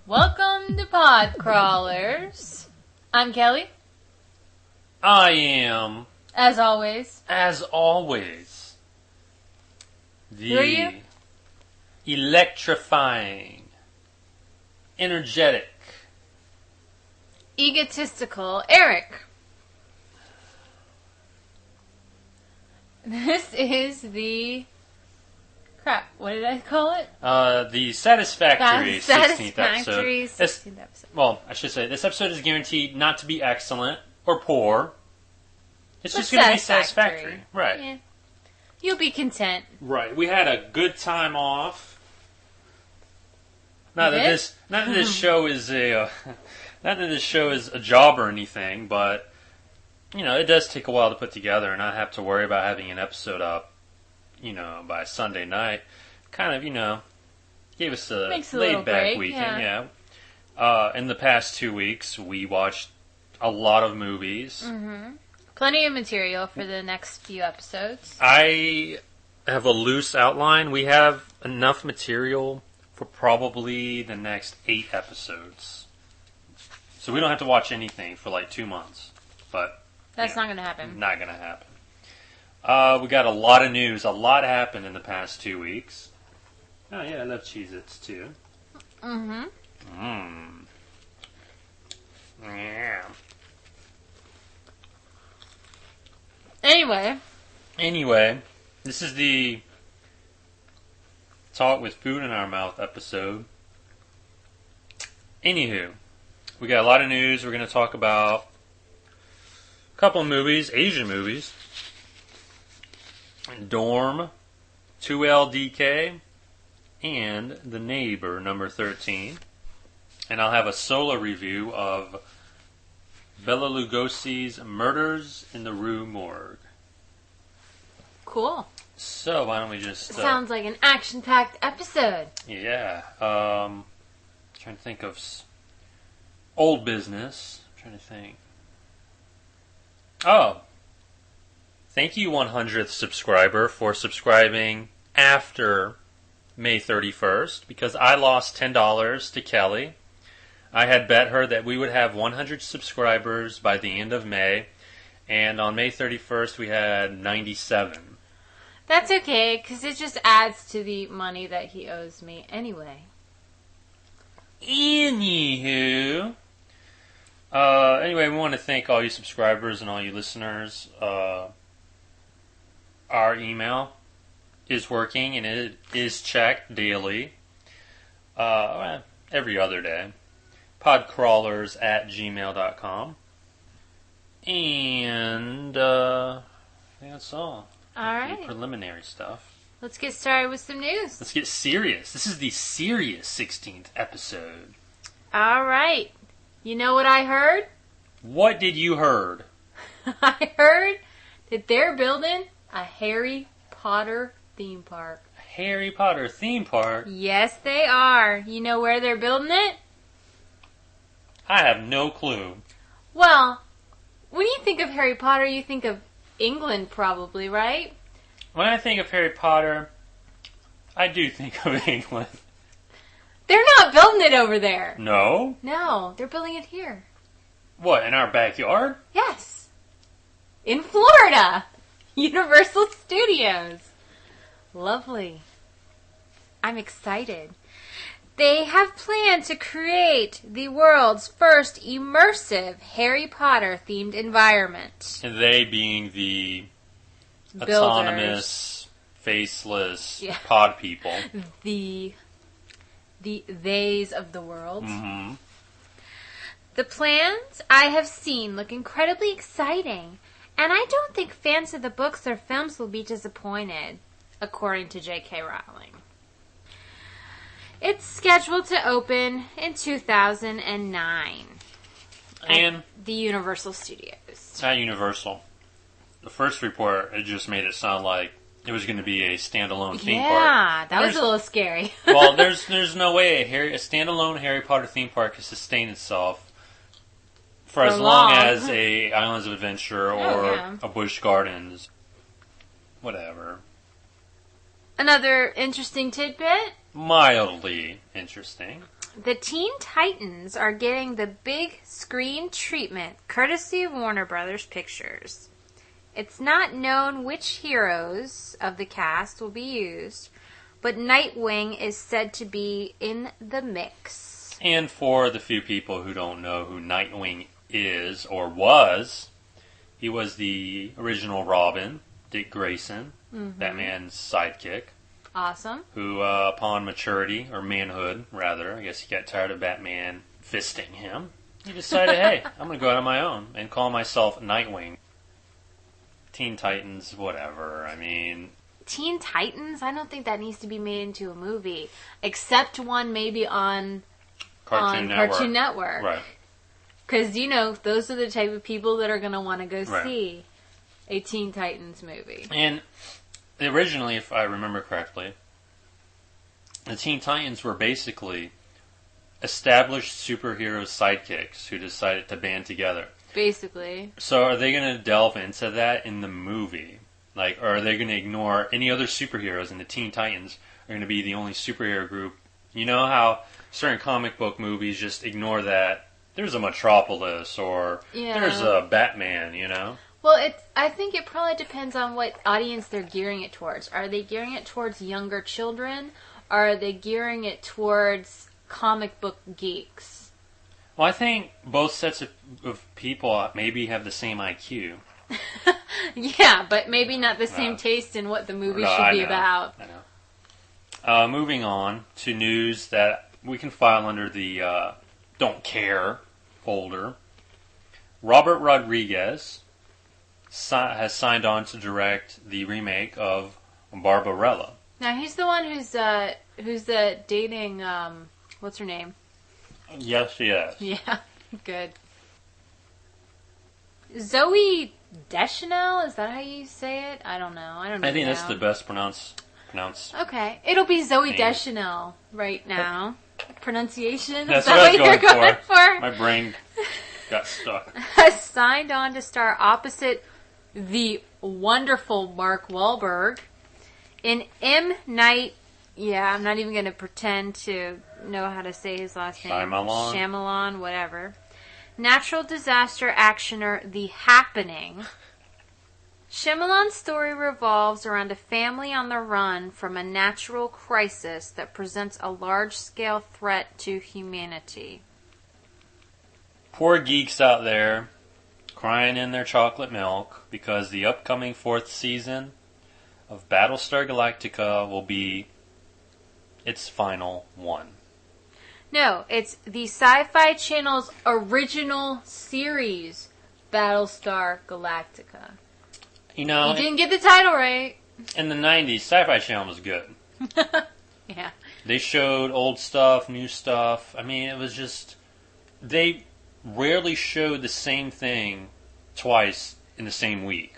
Welcome to Pod Crawlers. I'm Kelly. I am. As always. The Who are you? Electrifying, energetic, Egotistical Eric. This is the... Crap, what did I call it? the satisfactory 16th episode. 16th episode. Well, I should say, this episode is guaranteed not to be excellent or poor. It's But just going to be satisfactory. Right. Yeah. You'll be content. Right. We had a good time off. Not that this show is a job or anything, but you know, it does take a while to put together, and not have to worry about having an episode up, you know, by Sunday night. Kind of, you know, gave us a laid back weekend. Yeah. In the past 2 weeks, we watched a lot of movies. Mm-hmm. Plenty of material for the next few episodes. I have a loose outline. We have enough material for probably the next 8 episodes. So we don't have to watch anything for like 2 months. But that's not going to happen. Not going to happen. We got a lot of news. A lot happened in the past 2 weeks. Oh yeah, I love Cheez-Its too. Mm-hmm. Yeah. Anyway, this is the Talk with Food in Our Mouth episode. Anywho, we got a lot of news. We're going to talk about a couple of movies, Asian movies. Dorm, 2LDK, and The Neighbor, number 13. And I'll have a solo review of Bela Lugosi's Murders in the Rue Morgue. Cool. So why don't we just... Sounds like an action-packed episode. Yeah. Trying to think of old business. Trying to think. Oh. Thank you, 100th subscriber, for subscribing after May 31st, because I lost $10 to Kelly. I had bet her that we would have 100 subscribers by the end of May, and on May 31st we had 97. That's okay, because it just adds to the money that he owes me anyway. Anywho, anyway, we want to thank all you subscribers and all you listeners. Our email is working, and it is checked daily, every other day. Podcrawlers@gmail.com. And I think that's all. Alright. Preliminary stuff. Let's get started with some news. Let's get serious. This is the serious 16th episode. Alright. You know what I heard? What did you heard? I heard that they're building a Harry Potter theme park. A Harry Potter theme park? Yes, they are. You know where they're building it? I have no clue. Well, when you think of Harry Potter, you think of England probably, right? When I think of Harry Potter, I do think of England. They're not building it over there. No? No, they're building it here. What, in our backyard? Yes. In Florida. Universal Studios. Lovely. I'm excited. They have planned to create the world's first immersive Harry Potter themed environment. And they being the Builders. Autonomous, faceless pod people. The theys of the world. Mm-hmm. The plans I have seen look incredibly exciting, and I don't think fans of the books or films will be disappointed, according to J.K. Rowling. It's scheduled to open in 2009. And the Universal Studios. at Universal, the first report, it just made it sound like it was going to be a standalone theme park. Yeah, that was a little scary. Well, there's no way a standalone Harry Potter theme park can sustain itself for as long as a Islands of Adventure or a Busch Gardens, whatever. Another interesting tidbit. Mildly interesting. The Teen Titans are getting the big screen treatment, courtesy of Warner Brothers Pictures. It's not known which heroes of the cast will be used, but Nightwing is said to be in the mix. And for the few people who don't know who Nightwing is or was, he was the original Robin, Dick Grayson, Batman's sidekick. Awesome. Who, upon maturity, or manhood, rather, I guess he got tired of Batman fisting him. He decided, hey, I'm going to go out on my own and call myself Nightwing. Teen Titans, whatever. I mean... Teen Titans? I don't think that needs to be made into a movie. Except one maybe on Cartoon Network. Right. Because, those are the type of people that are going to want to go see a Teen Titans movie. And... originally, if I remember correctly, the Teen Titans were basically established superhero sidekicks who decided to band together. Basically. So are they going to delve into that in the movie? Like, or are they going to ignore any other superheroes and the Teen Titans are going to be the only superhero group? You know how certain comic book movies just ignore that there's a Metropolis or there's a Batman, Well, I think it probably depends on what audience they're gearing it towards. Are they gearing it towards younger children? Or are they gearing it towards comic book geeks? Well, I think both sets of people maybe have the same IQ. Yeah, but maybe not the same taste in what the movie should be about. I know. Moving on to news that we can file under the don't care folder. Robert Rodriguez has signed on to direct the remake of Barbarella. Now he's the one who's dating what's her name? Yes. Yeah, good. Zoe Deschanel, is that how you say it? I don't know. I think that's the best pronounced. Okay, it'll be Zoe Deschanel right now. Pronunciation? That's is that what you're going for? My brain got stuck. Has signed on to star opposite the wonderful Mark Wahlberg in M. Night. Yeah, I'm not even going to pretend to know how to say his last name. Shyamalan, whatever. Natural disaster actioner The Happening. Shyamalan's story revolves around a family on the run from a natural crisis that presents a large-scale threat to humanity. Poor geeks out there crying in their chocolate milk because the upcoming 4th season of Battlestar Galactica will be its final one. No, it's the Sci-Fi Channel's original series, Battlestar Galactica. You didn't get the title right. In the 90s, Sci-Fi Channel was good. Yeah. They showed old stuff, new stuff. I mean, it was just... They rarely showed the same thing twice in the same week.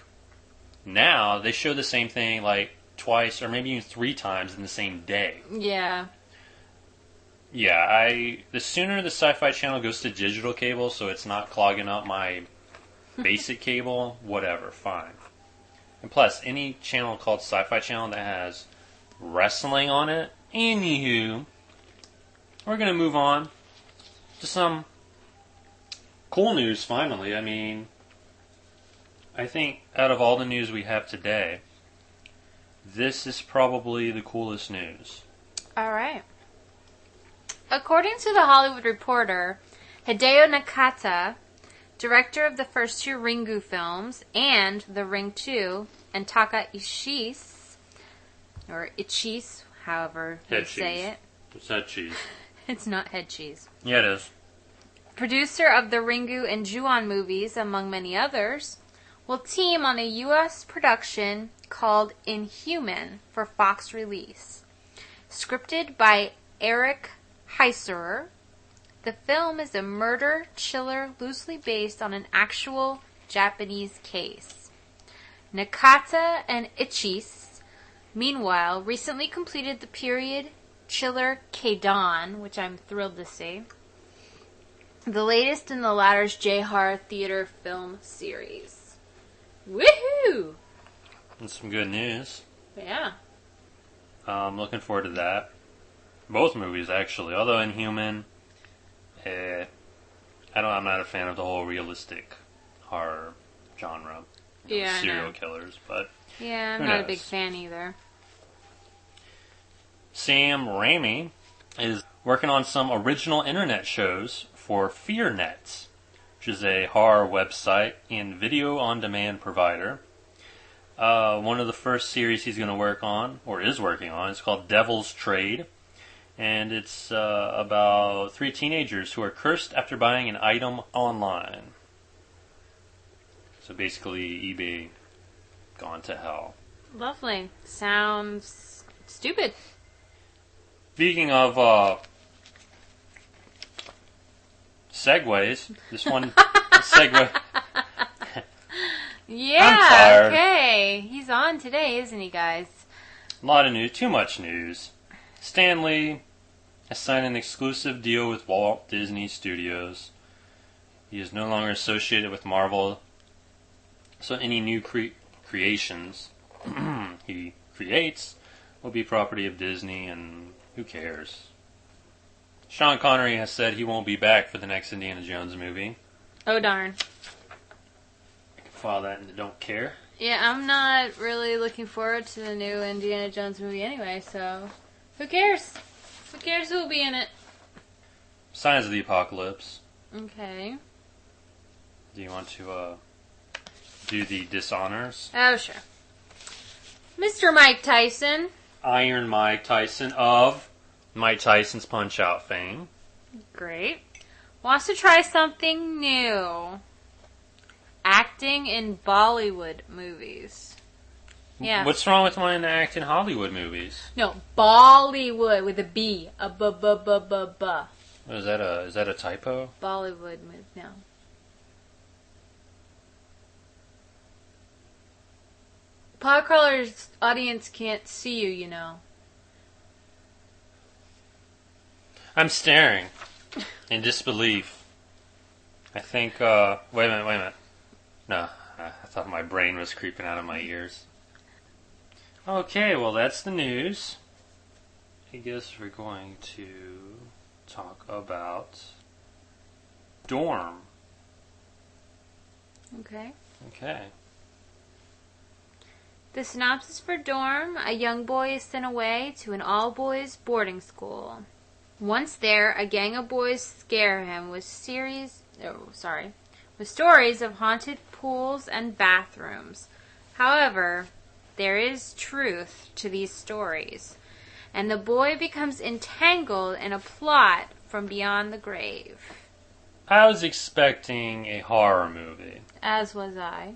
Now, they show the same thing like twice or maybe even 3 times in the same day. Yeah. Yeah, the sooner the Sci-Fi Channel goes to digital cable so it's not clogging up my basic cable, whatever, fine. And plus, any channel called Sci-Fi Channel that has wrestling on it. Anywho, we're going to move on to some cool news finally. I mean, I think out of all the news we have today, this is probably the coolest news. All right. According to The Hollywood Reporter, Hideo Nakata, director of the first 2 Ringu films and The Ring 2, and Taka Ishii, or Ichis, however you say it. It's head cheese. It's not head cheese. Yeah, it is. Producer of the Ringu and Ju-on movies, among many others, will team on a U.S. production called Inhuman for Fox release. Scripted by Eric Heiserer, The film is a murder chiller loosely based on an actual Japanese case. Nakata and Ichis, meanwhile, recently completed the period chiller Keidan, which I'm thrilled to see. The latest in the latter's J-horror theater film series. Woohoo! That's some good news. Yeah. I'm looking forward to that. Both movies, actually. Although Inhuman, I'm not a fan of the whole realistic horror genre. Serial killers, but yeah, I'm not a big fan either. Sam Raimi is working on some original internet shows for FearNet, which is a horror website and video-on-demand provider. One of the first series he's going to work on, or is working on, is called Devil's Trade. And it's about 3 teenagers who are cursed after buying an item online. So basically, eBay gone to hell. Lovely. Sounds stupid. Speaking of segues, this one segue. Yeah, I'm tired. Okay. He's on today, isn't he, guys? A lot of news, too much news. Stan Lee has signed an exclusive deal with Walt Disney Studios. He is no longer associated with Marvel, so any new creations he creates will be property of Disney, and who cares? Sean Connery has said he won't be back for the next Indiana Jones movie. Oh, darn. I can file that into don't care. Yeah, I'm not really looking forward to the new Indiana Jones movie anyway, so who cares? Who cares who will be in it? Signs of the Apocalypse. Okay. Do you want to do the dishonors? Oh, sure. Mr. Mike Tyson. Iron Mike Tyson of Mike Tyson's Punch-Out fame. Great. Wants to try something new. Acting in Bollywood movies. Yeah. What's wrong with wanting to act in Hollywood movies? No, Bollywood with a B. A b-b-b-b-b. Is that a typo? Bollywood movie. No. Podcrawler's audience can't see you, you know. I'm staring in disbelief. I think, wait a minute. No, I thought my brain was creeping out of my ears. Okay, well that's the news. I guess we're going to talk about Dorm. Okay. Okay. The synopsis for Dorm: a young boy is sent away to an all-boys boarding school. Once there, a gang of boys scare him with stories of haunted pools and bathrooms. However, there is truth to these stories, and the boy becomes entangled in a plot from beyond the grave. I was expecting a horror movie. As was I.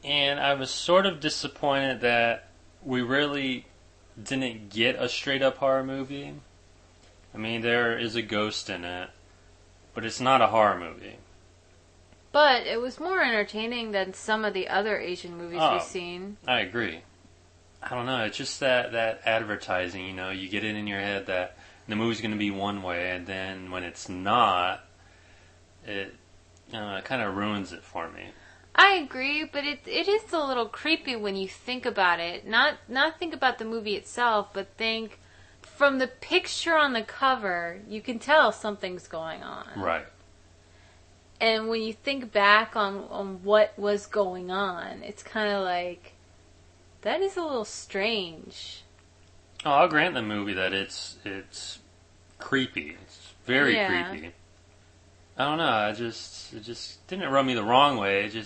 And I was sort of disappointed that we really didn't get a straight-up horror movie. I mean, there is a ghost in it, but it's not a horror movie. But it was more entertaining than some of the other Asian movies we've seen. I agree. I don't know, it's just that advertising, you know, you get it in your head that the movie's going to be one way, and then when it's not, it kind of ruins it for me. I agree, but it is a little creepy when you think about it. Not think about the movie itself, but think from the picture on the cover, you can tell something's going on. Right. And when you think back on what was going on, it's kind of like, that is a little strange. Oh, I'll grant the movie that it's creepy. It's very creepy. I don't know. It just didn't rub me the wrong way. I don't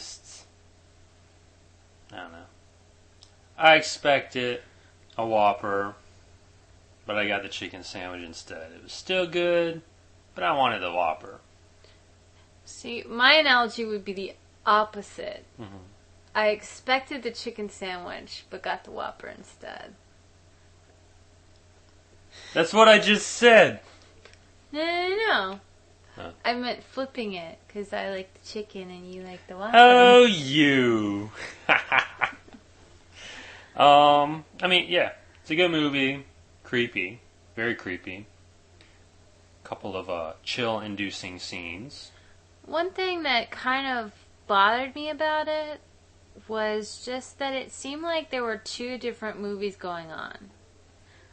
know. I expected a Whopper, but I got the chicken sandwich instead. It was still good, but I wanted the Whopper. See, my analogy would be the opposite. Mm-hmm. I expected the chicken sandwich, but got the Whopper instead. That's what I just said. No. Huh. I meant flipping it, because I like the chicken and you like the waffle. Oh, you. I mean, yeah, it's a good movie. Creepy. Very creepy. Couple of chill-inducing scenes. One thing that kind of bothered me about it was just that it seemed like there were two different movies going on.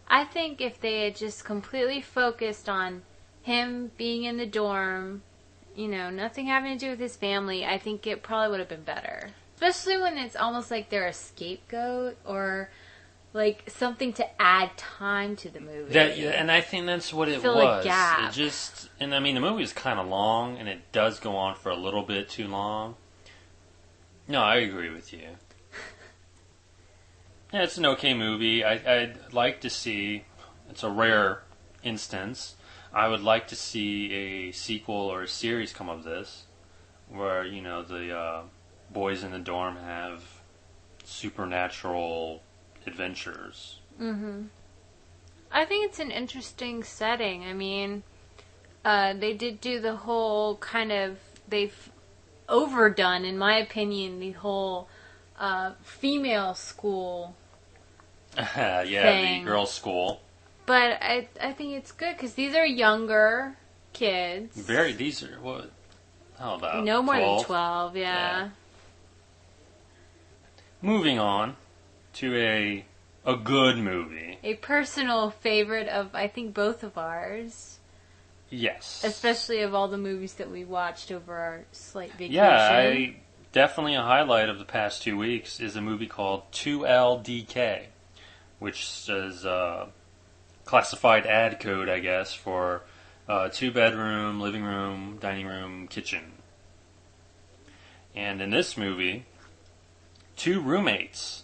I think if they had just completely focused on him being in the dorm, nothing having to do with his family, I think it probably would have been better. Especially when it's almost like they're a scapegoat or like something to add time to the movie. And I think that's what it Fill was. a gap. And I mean, the movie is kind of long, and it does go on for a little bit too long. No, I agree with you. Yeah, it's an okay movie. I'd like to see, it's a rare instance, I would like to see a sequel or a series come of this, where, the boys in the dorm have supernatural adventures. Mm-hmm. I think it's an interesting setting. I mean, they did do the whole kind of, they've overdone, in my opinion, the whole female school thing. The girls' school. But I think it's good because these are younger kids. These are, what? How about no more 12? than 12, yeah. Moving on to a good movie. A personal favorite of, I think, both of ours. Yes. Especially of all the movies that we watched over our slight vacation. Yeah, definitely a highlight of the past 2 weeks is a movie called 2LDK, which is classified ad code, I guess, for 2-bedroom, living room, dining room, kitchen. And in this movie, 2 roommates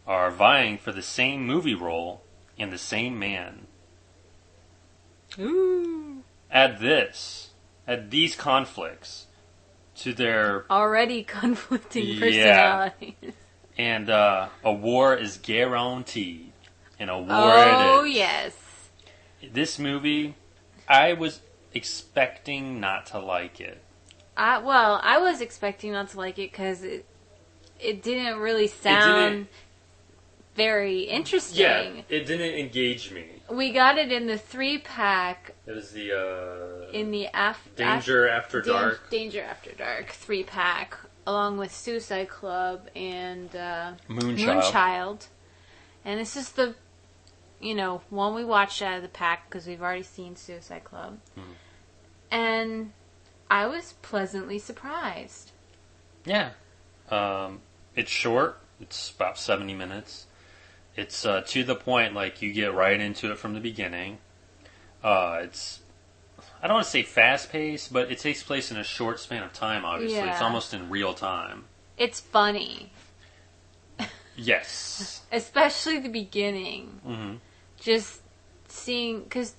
are vying for the same movie role in the same man. Ooh. Add these conflicts to their already conflicting personalities. And a war is guaranteed. And a war oh, it is. Yes. This movie, I was expecting not to like it. I was expecting not to like it because it didn't really sound very interesting. Yeah, it didn't engage me. We got it in the 3-pack. It was the in the Danger After Dark. Danger After Dark 3-pack, along with Suicide Club and Moonchild. And this is the one we watched out of the pack because we've already seen Suicide Club. Mm-hmm. And I was pleasantly surprised. Yeah. It's short. It's about 70 minutes. It's to the point, like, you get right into it from the beginning. It's, I don't want to say fast-paced, but it takes place in a short span of time, obviously. Yeah. It's almost in real time. It's funny. Yes. Especially the beginning. Mm-hmm. Just seeing, because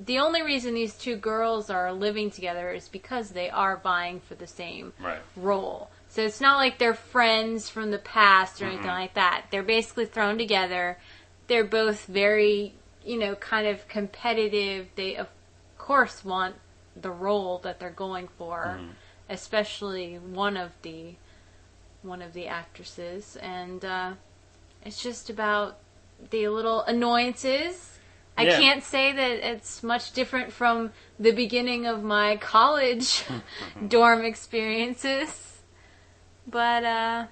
the only reason these 2 girls are living together is because they are vying for the same role. So it's not like they're friends from the past or anything like that. They're basically thrown together. They're both very, kind of competitive. They, of course, want the role that they're going for, especially one of the actresses. And it's just about the little annoyances. I can't say that it's much different from the beginning of my college dorm experiences. But,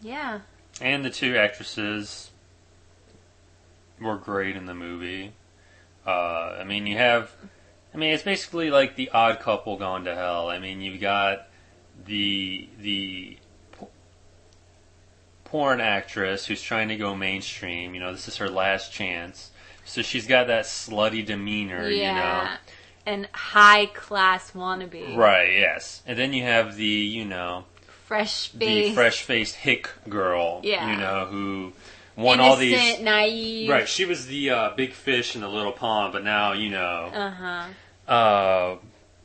yeah. And the 2 actresses were great in the movie. It's basically like the Odd Couple gone to hell. I mean, you've got the porn actress who's trying to go mainstream. This is her last chance. So she's got that slutty demeanor, And high-class wannabe. Right, yes. And then you have the, fresh-faced hick girl, who won innocent, all these... naive. Right, she was the big fish in the little pond, but now,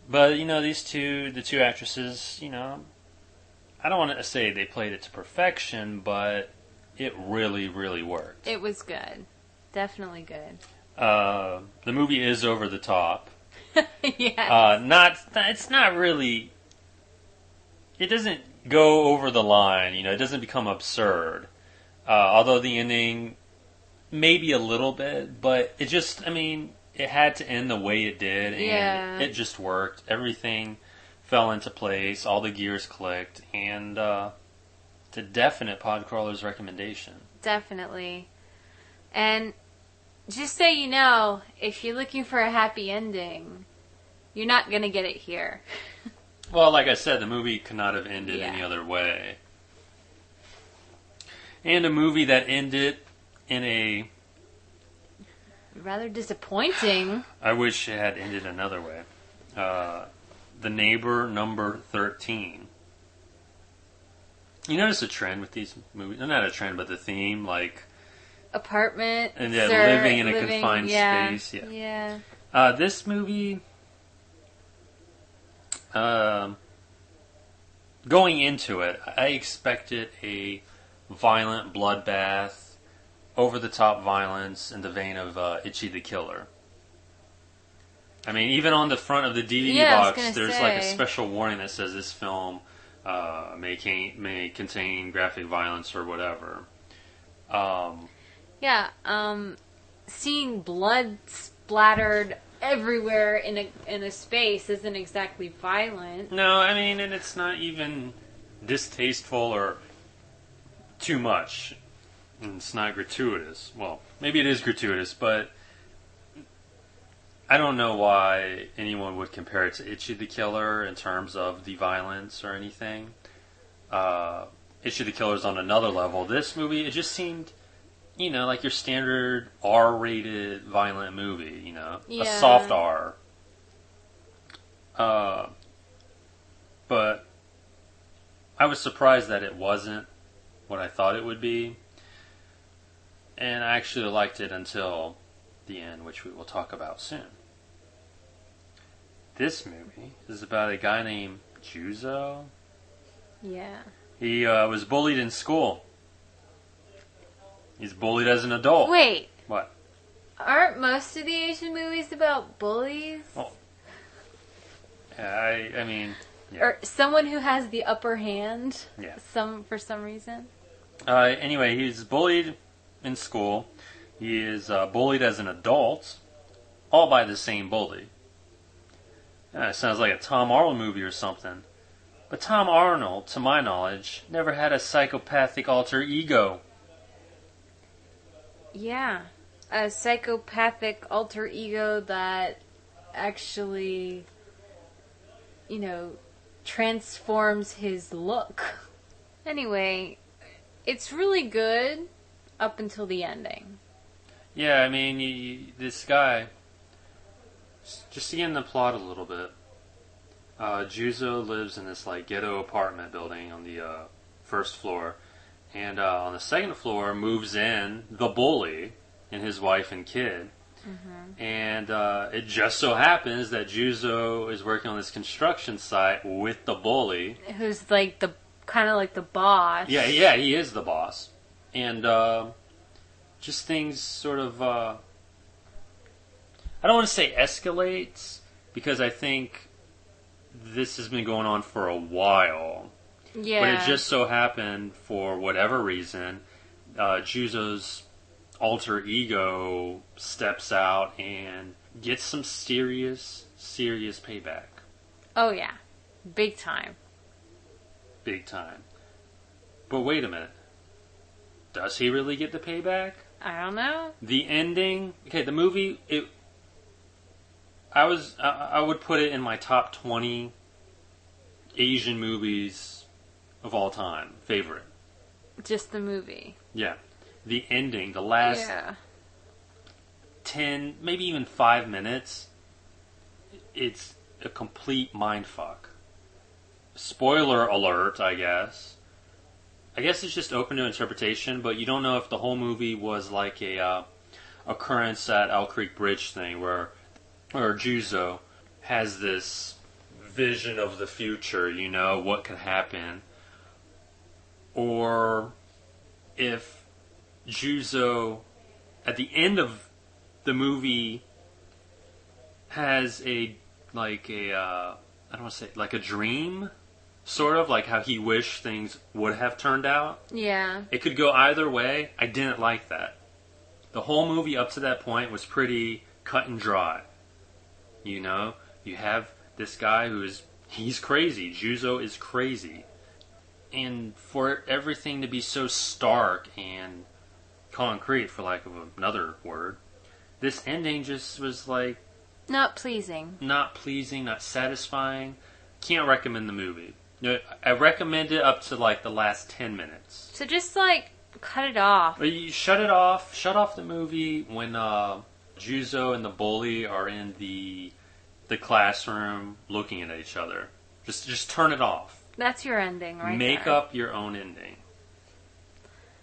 But, these the 2 actresses, I don't want to say they played it to perfection, but it really, really worked. It was good. Definitely good. The movie is over the top. Yes. It's not really. It doesn't go over the line. It doesn't become absurd. Although the ending, maybe a little bit, but it just. I mean, it had to end the way it did, and it just worked. Everything fell into place. All the gears clicked, and it's a definite Podcrawler's recommendation. Definitely. And just so you know, if you're looking for a happy ending, you're not going to get it here. Well, like I said, the movie could not have ended any other way. And a movie that ended in a... rather disappointing. I wish it had ended another way. The Neighbor number 13. You notice a trend with these movies? Not a trend, but the theme, like... apartment. And living in a confined space. Yeah. This movie... going into it, I expected a violent bloodbath, over-the-top violence in the vein of Itchy the Killer. I mean, even on the front of the DVD box, there's like a special warning that says this film may contain graphic violence or whatever. Seeing blood splattered everywhere in a space isn't exactly violent. No, I mean, and it's not even distasteful or too much. And it's not gratuitous. Well, maybe it is gratuitous, but I don't know why anyone would compare it to Itchy the Killer in terms of the violence or anything. Itchy the Killer's on another level. This movie, it just seemed, like your standard R-rated violent movie, a soft R. But I was surprised that it wasn't what I thought it would be. And I actually liked it until the end, which we will talk about soon. This movie is about a guy named Juzo. Yeah. He was bullied in school. He's bullied as an adult. Wait. What? Aren't most of the Asian movies about bullies? Well, yeah, I mean... Yeah. Or someone who has the upper hand? Yeah. For some reason? Anyway, he's bullied in school. He is bullied as an adult, all by the same bully. It sounds like a Tom Arnold movie or something. But Tom Arnold, to my knowledge, never had a psychopathic alter ego. Yeah. A psychopathic alter ego that actually, transforms his look. Anyway, it's really good up until the ending. Yeah, I mean, this guy, just to get in the plot a little bit, Juzo lives in this ghetto apartment building on the first floor, and on the second floor moves in the bully and his wife and kid. Mm-hmm. And it just so happens that Juzo is working on this construction site with the bully, who's kind of like the boss. Yeah, he is the boss, and just things sort of. I don't want to say escalates because I think this has been going on for a while. Yeah. But it just so happened, for whatever reason, Juzo's alter ego steps out and gets some serious payback. Oh, yeah. Big time. Big time. But wait a minute. Does he really get the payback? I don't know. The ending... Okay, the movie... I would put it in my top 20 Asian movies of all time. Favorite. Just the movie. Yeah. The ending, the last 10, maybe even 5 minutes, it's a complete mindfuck. Spoiler alert, I guess. I guess it's just open to interpretation, but you don't know if the whole movie was like a occurrence at Elk Creek Bridge thing where Juzo has this vision of the future, what could happen. Or if Juzo, at the end of the movie has I don't want to say, like a dream, sort of, like how he wished things would have turned out. Yeah. It could go either way. I didn't like that. The whole movie up to that point was pretty cut and dry. You know, you have this guy he's crazy. Juzo is crazy. And for everything to be so stark and concrete, for lack of another word, this ending just was like... Not pleasing. Not pleasing, not satisfying. Can't recommend the movie. I recommend it up to like the last 10 minutes. So just like cut it off. You shut it off. Shut off the movie when Juzo and the bully are in the classroom looking at each other. Just turn it off. That's your ending, right? Make there. up your own ending.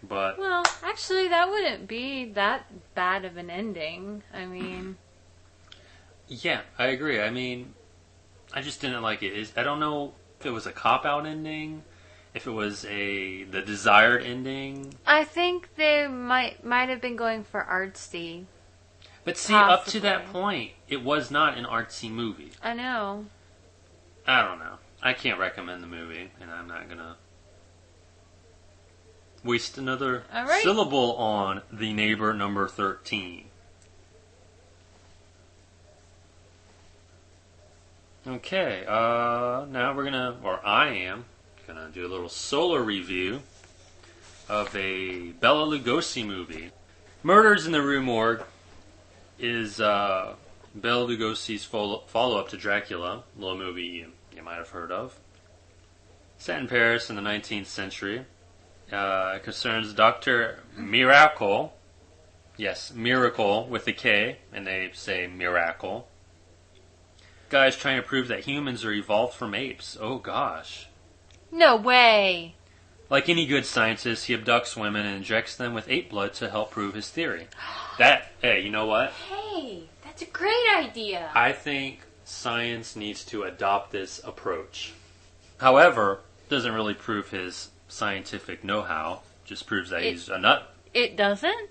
But well, actually, that wouldn't be that bad of an ending. I mean, yeah, I agree. I mean, I just didn't like it. I don't know if it was a cop-out ending, if it was the desired ending. I think they might have been going for artsy. But see, possibly. Up to that point, it was not an artsy movie. I know. I don't know. I can't recommend the movie, and I'm not gonna waste another syllable on The Neighbor number 13. Okay, now I am gonna do a little solo review of a Bela Lugosi movie. Murders in the Rue Morgue is Bela Lugosi's follow-up to Dracula, a little movie you might have heard of. Set in Paris in the 19th century. It concerns Dr. Miracle. Yes, Miracle with a K, and they say Miracle. Guy's trying to prove that humans are evolved from apes. Oh gosh. No way. Like any good scientist, he abducts women and injects them with ape blood to help prove his theory. Hey, you know what? Hey, that's a great idea. I think science needs to adopt this approach. However, it doesn't really prove his scientific know-how. Just proves that he's a nut. It doesn't?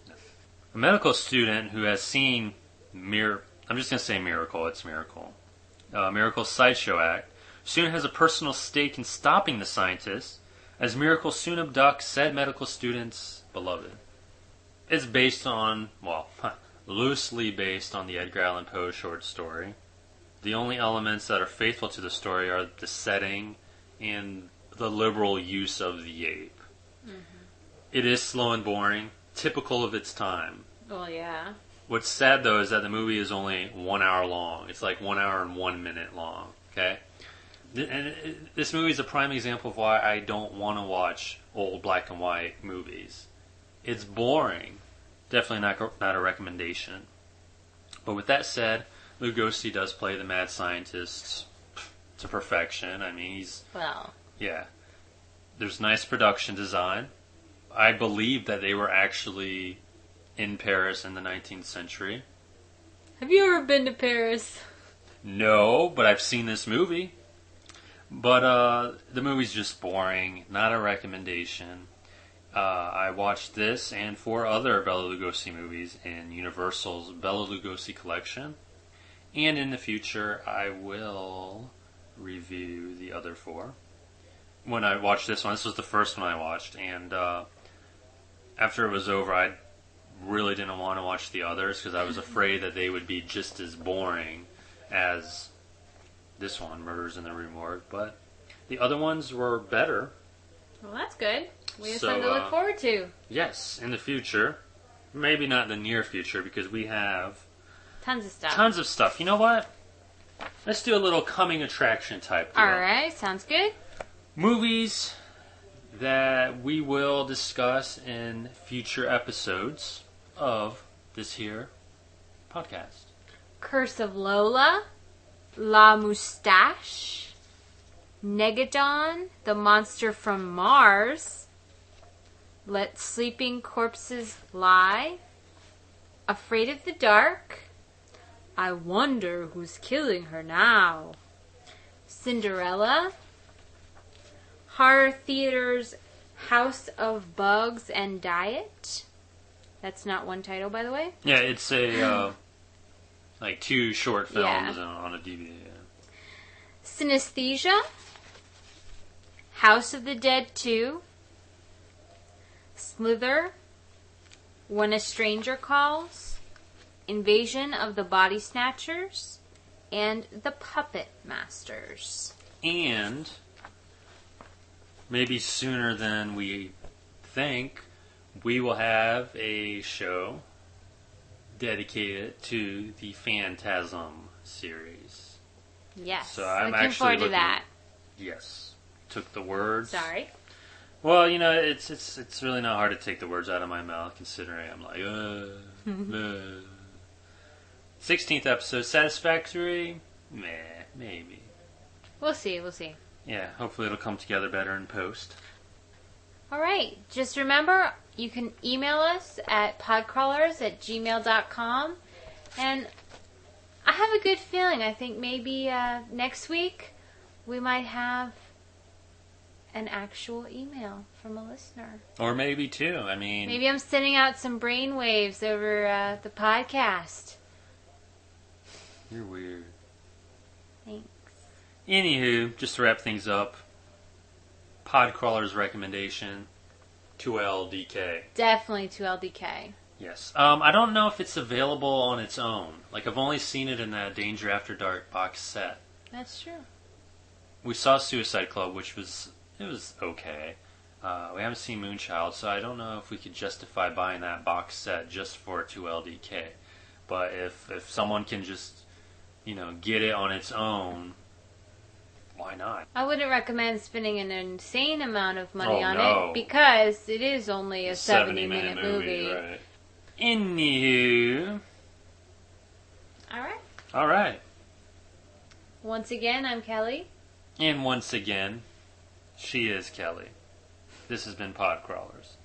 A medical student who has seen I'm just going to say Miracle. It's Miracle. Miracle's sideshow act soon has a personal stake in stopping the scientists, as Miracle soon abducts said medical student's beloved. It's loosely based on the Edgar Allan Poe short story. The only elements that are faithful to the story are the setting and the liberal use of the ape. Mm-hmm. It is slow and boring, typical of its time. Well, yeah. What's sad, though, is that the movie is only 1 hour long. It's like 1 hour and 1 minute long, okay? And this movie is a prime example of why I don't want to watch old black and white movies. It's boring. Definitely not a recommendation. But with that said, Lugosi does play the mad scientist to perfection. I mean, yeah. There's nice production design. I believe that they were actually in Paris in the 19th century. Have you ever been to Paris? No, but I've seen this movie. But the movie's just boring. Not a recommendation. I watched this and 4 other Bela Lugosi movies in Universal's Bela Lugosi collection. And in the future, I will review the other 4. When I watched this one, this was the first one I watched, and after it was over, I really didn't want to watch the others because I was afraid that they would be just as boring as this one, Murders in the Rue Morgue. But the other ones were better. Well, that's good. We have something to look forward to. Yes, in the future. Maybe not the near future because we have tons of stuff. Tons of stuff. You know what? Let's do a little coming attraction type deal. Alright, sounds good. Movies that we will discuss in future episodes of this here podcast. Curse of Lola, La Moustache, Negadon, The Monster from Mars, Let Sleeping Corpses Lie, Afraid of the Dark, I Wonder Who's Killing Her Now, Cinderella, Horror Theater's House of Bugs and Diet. That's not one title, by the way. Yeah, it's a Like 2 short films on a DVD. Yeah. Synesthesia, House of the Dead 2, Slither, When a Stranger Calls, Invasion of the Body Snatchers, and The Puppet Masters. And maybe sooner than we think, we will have a show dedicated to the Phantasm series. Yes, So I'm looking actually forward to looking, that. Yes, took the words. Sorry. Well, you know, it's really not hard to take the words out of my mouth, considering I'm like, 16th episode, satisfactory? Meh, maybe. We'll see. Yeah, hopefully it'll come together better in post. All right. Just remember, you can email us at podcrawlers@gmail.com. And I have a good feeling. I think maybe next week we might have an actual email from a listener. Or maybe 2. I mean... Maybe I'm sending out some brainwaves over the podcast. You're weird. Thanks. Anywho, just to wrap things up, Podcrawler's recommendation, 2LDK. Definitely 2LDK. Yes. I don't know if it's available on its own. Like, I've only seen it in that Danger After Dark box set. That's true. We saw Suicide Club, which was okay. We haven't seen Moonchild, so I don't know if we could justify buying that box set just for 2LDK. But if someone can just, get it on its own, why not? I wouldn't recommend spending an insane amount of money on no. it because it is only a 70-minute movie. Right. Anywho. All right. Once again, I'm Kelly. And once again, she is Kelly. This has been Podcrawlers.